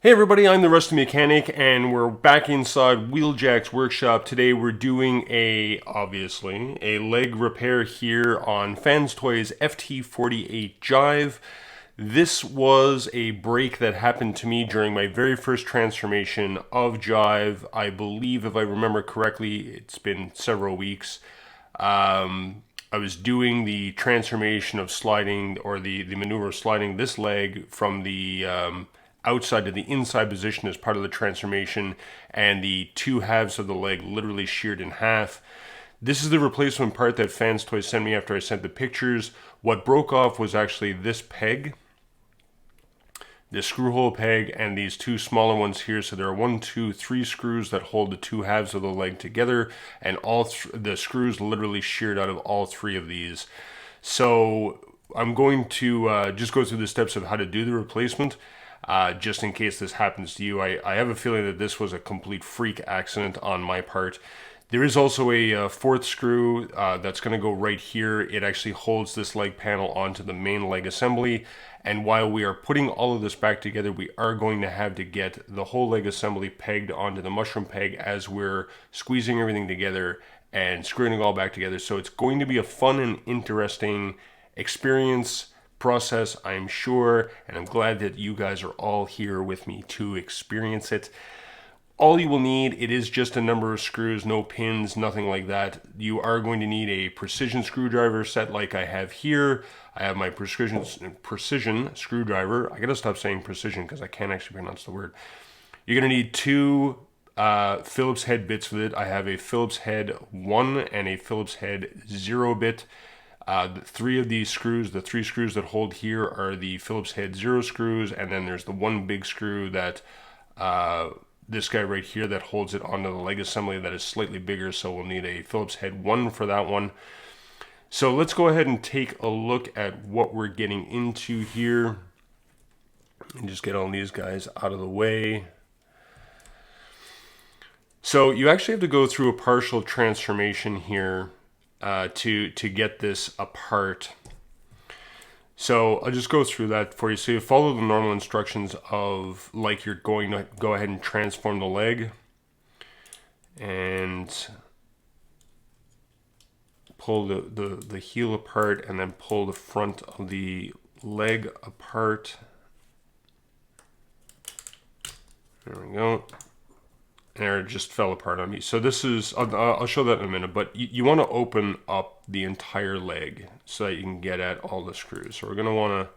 Hey everybody, I'm the Rusty Mechanic and we're back inside Wheeljack's workshop. Today we're doing obviously, a leg repair here on Fans Toys FT-48 Jive. This was a break that happened to me during my very first transformation of Jive. I believe, if I remember correctly, it's been several weeks. I was doing the transformation of sliding, or the maneuver of sliding this leg from the outside to the inside position as part of the transformation, and the two halves of the leg literally sheared in half. This is the replacement part that Fans Toys sent me after I sent the pictures. What broke off was actually this peg, this screw hole peg, and these two smaller ones here. So there are 1, 2, 3 screws that hold the two halves of the leg together, and the screws literally sheared out of all three of these. So I'm going to just go through the steps of how to do the replacement. Just in case this happens to you. I have a feeling that this was a complete freak accident on my part. There is also a fourth screw that's going to go right here. It actually holds this leg panel onto the main leg assembly. And while we are putting all of this back together, we are going to have to get the whole leg assembly pegged onto the mushroom peg as we're squeezing everything together and screwing it all back together. So it's going to be a fun and interesting experience, process, I'm sure, and I'm glad that you guys are all here with me to experience it. All you will need, it is just a number of screws, no pins, nothing like that. You are going to need a precision screwdriver set like I have here. I have my precision screwdriver. I gotta stop saying precision because I can't actually pronounce the word. You're gonna need two Phillips head bits with it. I have a Phillips head 1 and a Phillips head 0 bit. The three of these screws, the three screws that hold here, are the Phillips head 0 screws, and then there's the one big screw that this guy right here that holds it onto the leg assembly that is slightly bigger, so we'll need a Phillips head 1 for that one. So let's go ahead and take a look at what we're getting into here and just get all these guys out of the way. So you actually have to go through a partial transformation here to get this apart. So I'll just go through that for you. So you follow the normal instructions of like you're going to go ahead and transform the leg and pull the heel apart and then pull the front of the leg apart. There we go. And it just fell apart on me. So this is, I'll show that in a minute, but you want to open up the entire leg so that you can get at all the screws. So we're going to want to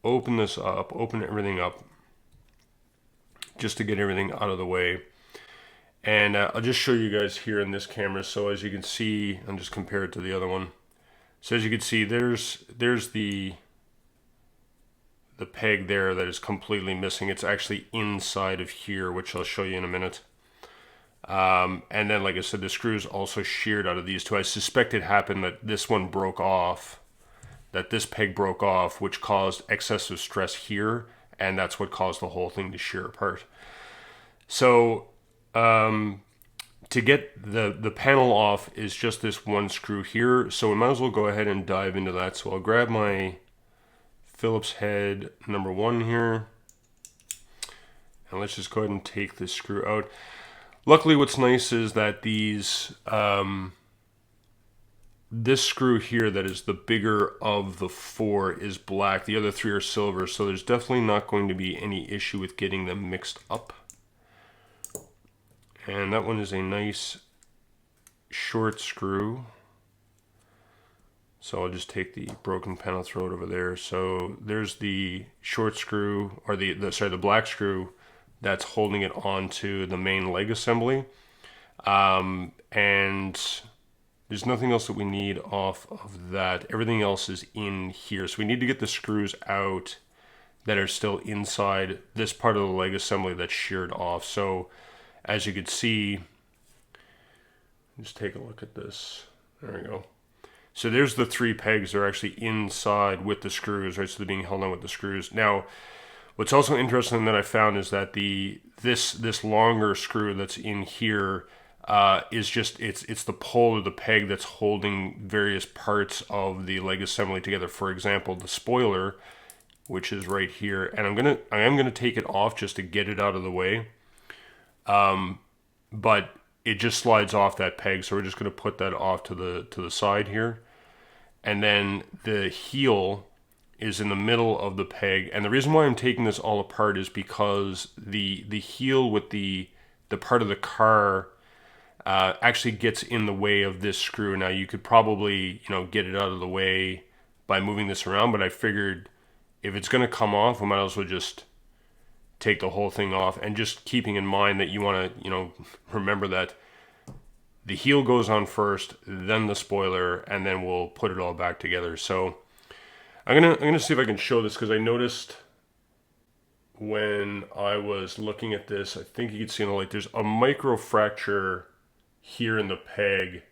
open this up, open everything up, just to get everything out of the way. And I'll just show you guys here in this camera. So as you can see, I'll just compare it to the other one. So as you can see, there's the peg there that is completely missing. It's actually inside of here, which I'll show you in a minute. And then, like I said, the screws also sheared out of these two. I suspect it happened that this one broke off, that this peg broke off, which caused excessive stress here, and that's what caused the whole thing to shear apart. So to get the panel off is just this one screw here. So we might as well go ahead and dive into that. So I'll grab my Phillips head number 1 here, and let's just go ahead and take this screw out. Luckily, what's nice is that these this screw here that is the bigger of the 4 is black. The other 3 are silver, so there's definitely not going to be any issue with getting them mixed up. And that one is a nice short screw. So I'll just take the broken panel, throw it over there. So there's the short screw, or the black screw that's holding it onto the main leg assembly. And there's nothing else that we need off of that. Everything else is in here. So we need to get the screws out that are still inside this part of the leg assembly that's sheared off. So as you can see, just take a look at this. There we go. So there's the 3 pegs. They're actually inside with the screws, right? So they're being held on with the screws. Now, what's also interesting that I found is that this longer screw that's in here is just, it's the pole of the peg that's holding various parts of the leg assembly together. For example, the spoiler which is right here, and I am gonna take it off just to get it out of the way. But it just slides off that peg, so we're just gonna put that off to the side here, and then the heel is in the middle of the peg. And the reason why I'm taking this all apart is because the heel with the part of the car actually gets in the way of this screw. Now you could probably, get it out of the way by moving this around, but I figured if it's going to come off, we might as well just take the whole thing off, and just keeping in mind that you want to, remember that the heel goes on first, then the spoiler, and then we'll put it all back together. So I'm gonna see if I can show this, because I noticed when I was looking at this, I think you can see in the light, there's a micro fracture here in the peg.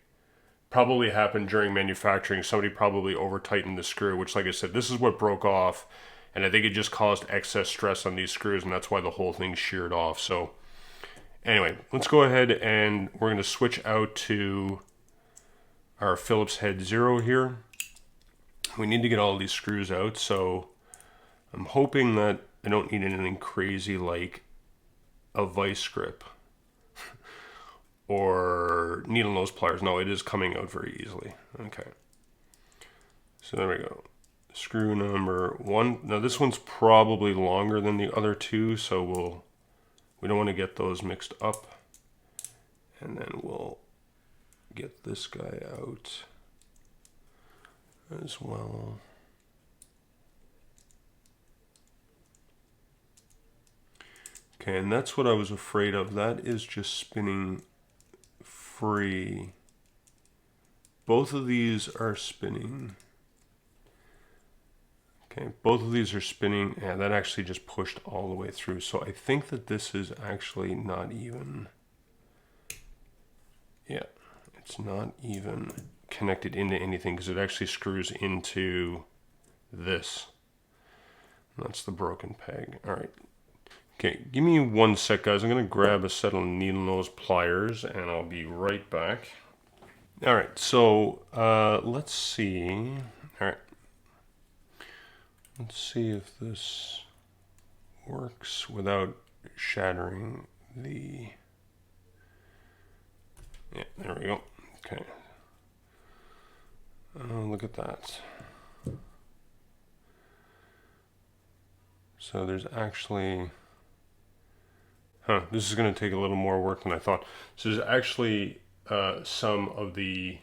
Probably happened during manufacturing. Somebody probably over tightened the screw, which, like I said, this is what broke off, and I think it just caused excess stress on these screws, and that's why the whole thing sheared off. So anyway, let's go ahead and we're going to switch out to our Phillips head 0 here. We need to get all these screws out, so I'm hoping that I don't need anything crazy like a vice grip or needle nose pliers. No, it is coming out very easily. Okay, so there we go. Screw number 1. Now this one's probably longer than the other two, so we don't want to get those mixed up. And then we'll get this guy out as well. Okay, and that's what I was afraid of. That is just spinning free. Both of these are spinning. Okay, both of these are spinning, and that actually just pushed all the way through. So I think that this is actually not even, yeah, it's not even connected into anything, because it actually screws into this. And that's the broken peg. All right. Okay, give me 1 sec, guys. I'm going to grab a set of needle nose pliers, and I'll be right back. All right, so let's see. All right. Let's see if this works without shattering the... Yeah, there we go. Okay. Look at that. So there's actually... this is going to take a little more work than I thought. So there's actually some of the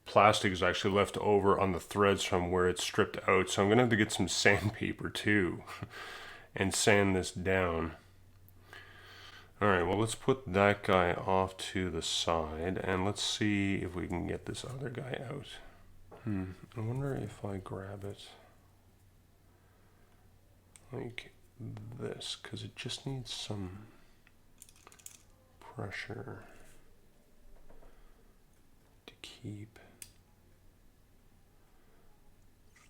plastic is actually left over on the threads from where it's stripped out. So I'm going to have to get some sandpaper too and sand this down. Alright, well, let's put that guy off to the side, and let's see if we can get this other guy out. I wonder if I grab it like this, because it just needs some pressure to keep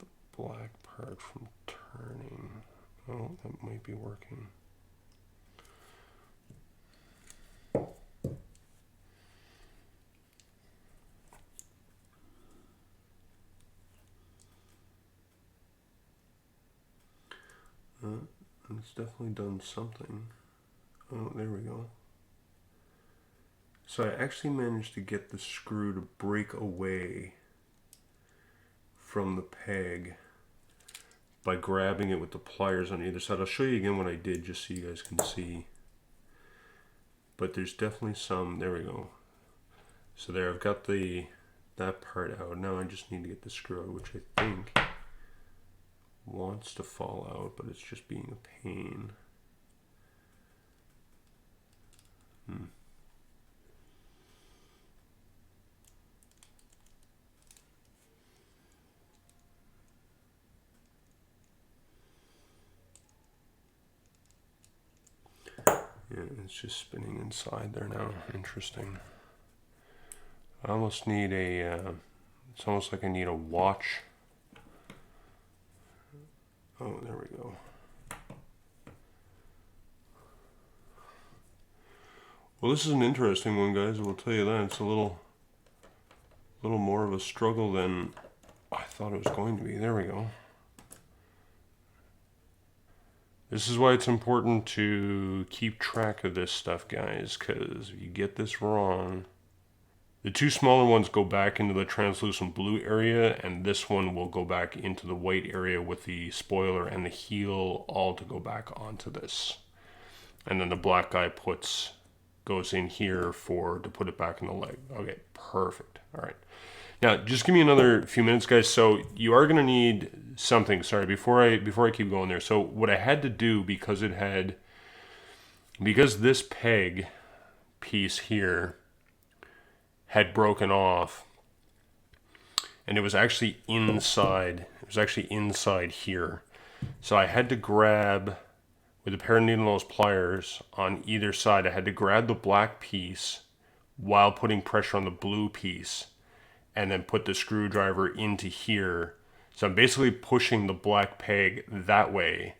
the black part from turning. Oh, that might be working. It's definitely done something. Oh, there we go. So I actually managed to get the screw to break away from the peg by grabbing it with the pliers on either side. I'll show you again what I did just so you guys can see. But there's definitely some, there we go. So there, I've got that part out. Now I just need to get the screw out, which I think wants to fall out, but it's just being a pain. Yeah, it's just spinning inside there now. Interesting. I almost need it's almost like I need a watch. Oh, there we go. Well, this is an interesting one, guys. I will tell you that. It's a little more of a struggle than I thought it was going to be. There we go. This is why it's important to keep track of this stuff, guys, because if you get this wrong, the two smaller ones go back into the translucent blue area, and this one will go back into the white area with the spoiler and the heel all to go back onto this. And then the black guy goes in here to put it back in the leg. Okay, perfect. All right. Now, just give me another few minutes, guys. So you are going to need something. Sorry, before I keep going there. So what I had to do, because this peg piece here had broken off, and it was actually inside. It was actually inside here. So I had to grab, with a pair of needle nose pliers on either side, I had to grab the black piece while putting pressure on the blue piece, and then put the screwdriver into here. So I'm basically pushing the black peg that way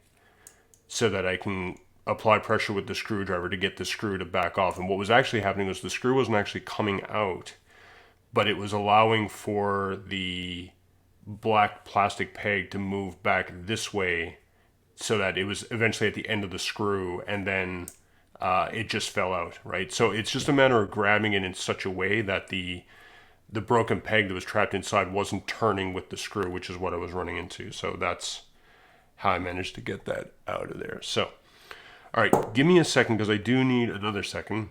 so that I can apply pressure with the screwdriver to get the screw to back off. And what was actually happening was the screw wasn't actually coming out, but it was allowing for the black plastic peg to move back this way so that it was eventually at the end of the screw, and then it just fell out, right? So it's just a matter of grabbing it in such a way that the broken peg that was trapped inside wasn't turning with the screw, which is what I was running into. So that's how I managed to get that out of there. So, all right, give me a second, because I do need another second.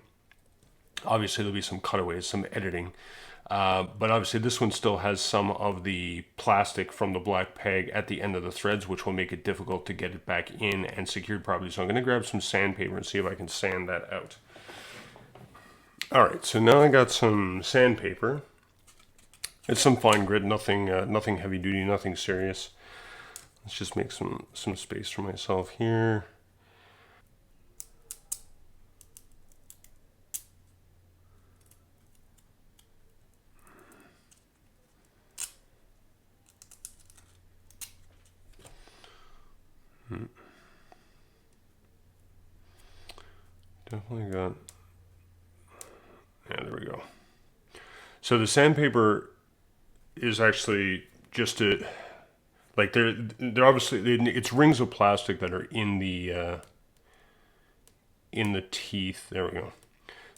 Obviously, there'll be some cutaways, some editing. But obviously, this one still has some of the plastic from the black peg at the end of the threads, which will make it difficult to get it back in and secured properly. So I'm going to grab some sandpaper and see if I can sand that out. All right, so now I got some sandpaper. It's some fine grit, nothing heavy duty, nothing serious. Let's just make some space for myself here. Definitely got. Yeah, there we go. So the sandpaper is actually just like they're obviously, it's rings of plastic that are in the teeth. There we go.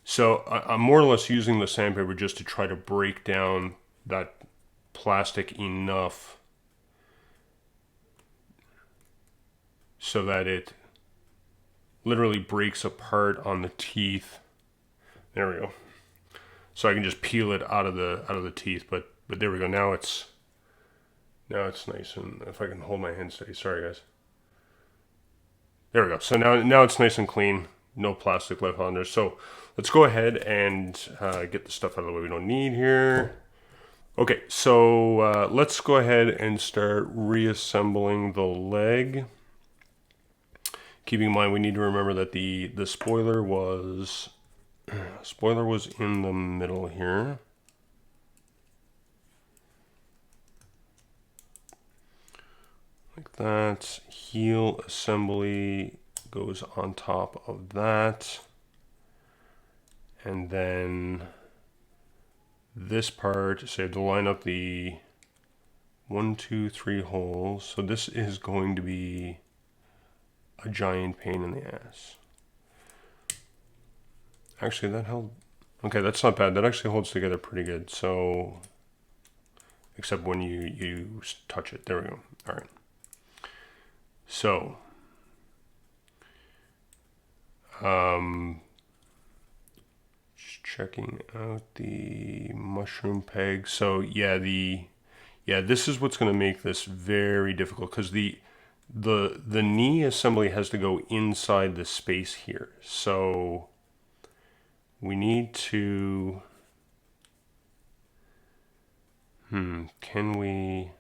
So I'm more or less using the sandpaper just to try to break down that plastic enough so that it literally breaks apart on the teeth. There we go. So I can just peel it out of the teeth, but there we go. Now it's nice, and if I can hold my hand steady. Sorry, guys. There we go. So now it's nice and clean. No plastic left on there. So let's go ahead and get the stuff out of the way we don't need here. Okay, so let's go ahead and start reassembling the leg. Keeping in mind, we need to remember that the spoiler was in the middle here. Like that. Heel assembly goes on top of that. And then this part, so I have to line up the 1, 2, 3 holes. So this is going to be a giant pain in the ass. Actually, that held. Okay, that's not bad. That actually holds together pretty good. So, except when you touch it. There we go. All right. So, just checking out the mushroom peg. So yeah, this is what's going to make this very difficult, because the knee assembly has to go inside the space here. So we need to, can we,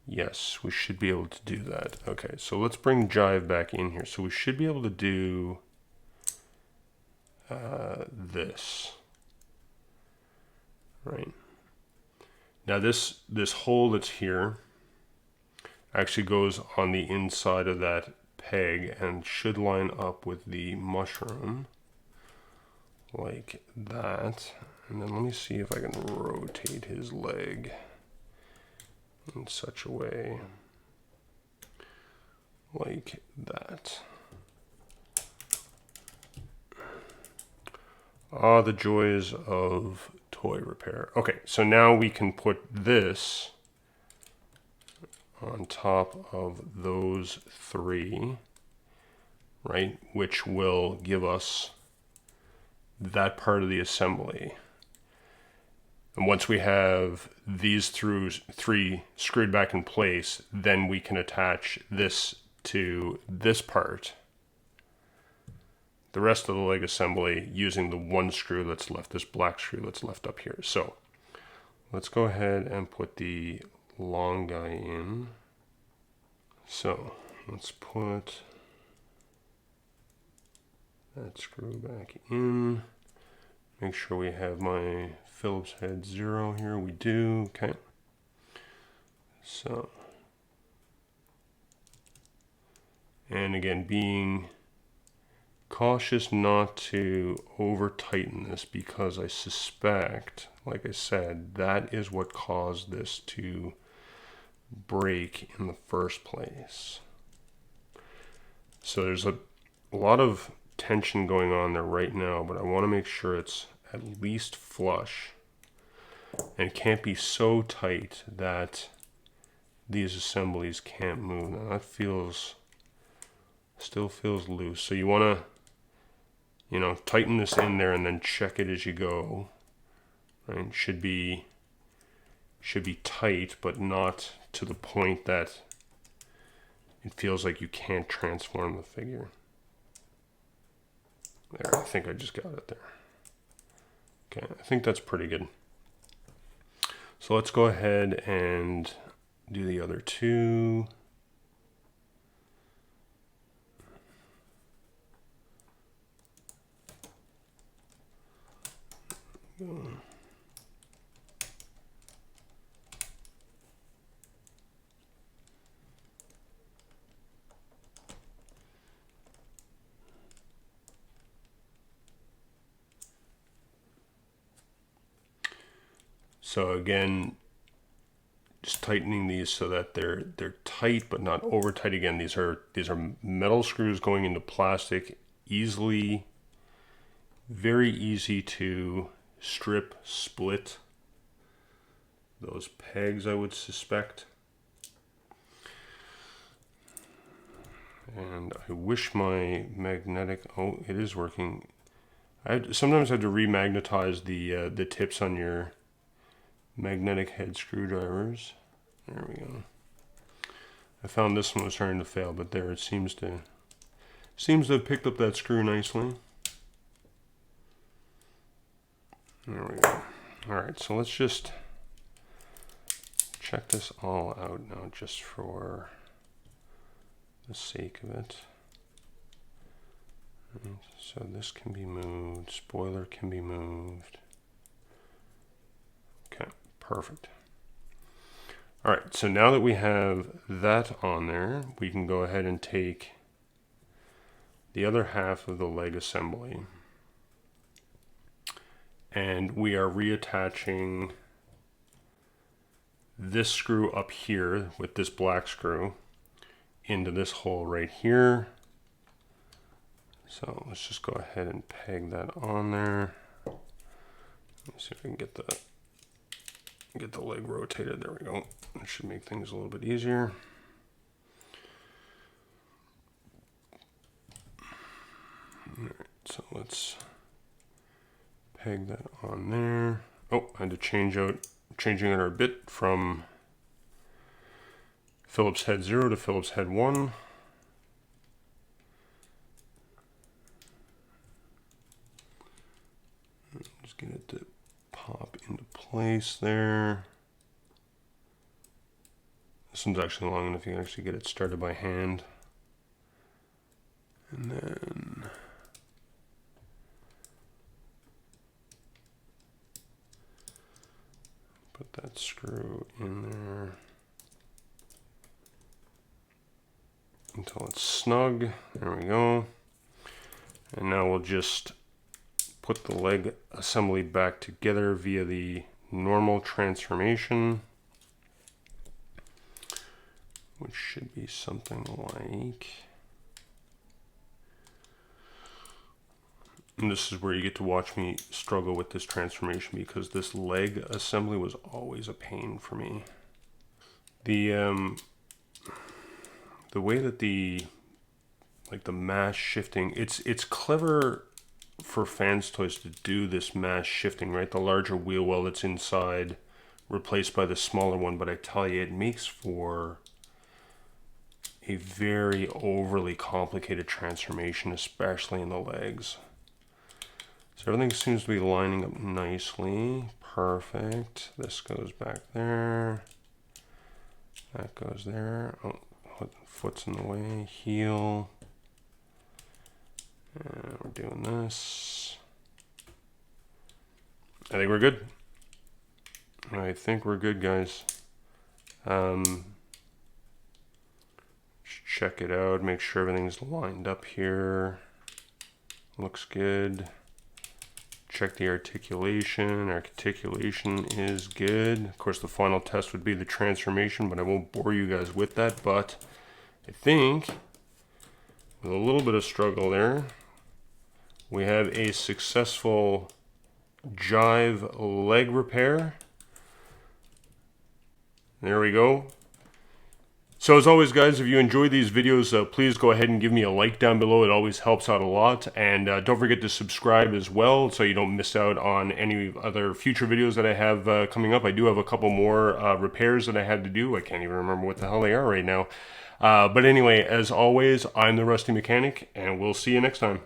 yes, we should be able to do that. Okay, so let's bring Jive back in here. So we should be able to do this, right? Now this hole that's here actually goes on the inside of that peg and should line up with the mushroom like that. And then let me see if I can rotate his leg in such a way like that. Ah, the joys of toy repair. Okay, so now we can put this on top of those three, right? Which will give us that part of the assembly. And once we have these three screwed back in place, then we can attach this to this part, the rest of the leg assembly, using the one screw that's left, this black screw that's left up here. So let's go ahead and put the long guy in. So let's put that screw back in. Make sure we have my Phillips head 0 here. We do. Okay. So, and again, being cautious not to over tighten this, because I suspect, like I said, that is what caused this to break in the first place. So there's a lot of tension going on there right now, but I want to make sure it's at least flush, and it can't be so tight that these assemblies can't move. Now that still feels loose, so you want to, you know, tighten this in there and then check it as you go. Right? Should be tight, but not to the point that it feels like you can't transform the figure. There, I think I just got it there. Okay, I think that's pretty good. So let's go ahead and do the other two. So again, just tightening these so that they're tight but not over tight. Again, these are metal screws going into plastic, very easy to strip, split those pegs, I would suspect. And I wish my magnetic, oh, it is working. I sometimes have to remagnetize the tips on your magnetic head screwdrivers. There we go. I found this one was starting to fail, but there it seems to have picked up that screw nicely. There we go. All right, so let's just check this all out now, just for the sake of it. So this can be moved, spoiler can be moved. Okay, perfect. All right, so now that we have that on there, we can go ahead and take the other half of the leg assembly, and we are reattaching this screw up here with this black screw into this hole right here. So let's just go ahead and peg that on there. Let's see if I can get the leg rotated. There we go. That should make things a little bit easier. All right, so let's peg that on there. Oh, I had to changing it our bit from Phillips head 0 to Phillips head 1. Just get it to pop into place there. This one's actually long enough you can actually get it started by hand. And then put that screw in there until it's snug. There we go. And now we'll just put the leg assembly back together via the normal transformation, which should be something like, and this is where you get to watch me struggle with this transformation, because this leg assembly was always a pain for me. The way that the mass shifting, it's clever for fans toys to do this mass shifting, right? The larger wheel well that's inside replaced by the smaller one, but I tell you, it makes for a very overly complicated transformation, especially in the legs. So everything seems to be lining up nicely. Perfect. This goes back there. That goes there. Oh, foot's in the way. Heel. And we're doing this. I think we're good. I think we're good, guys. Just check it out. Make sure everything's lined up here. Looks good. Check the articulation. Articulation is good. Of course, the final test would be the transformation, but I won't bore you guys with that. But I think with a little bit of struggle there, we have a successful Jive leg repair. There we go. So as always, guys, if you enjoy these videos, please go ahead and give me a like down below. It always helps out a lot. And don't forget to subscribe as well, so you don't miss out on any other future videos that I have coming up. I do have a couple more repairs that I had to do. I can't even remember what the hell they are right now. But anyway, as always, I'm the Rusty Mechanic, and we'll see you next time.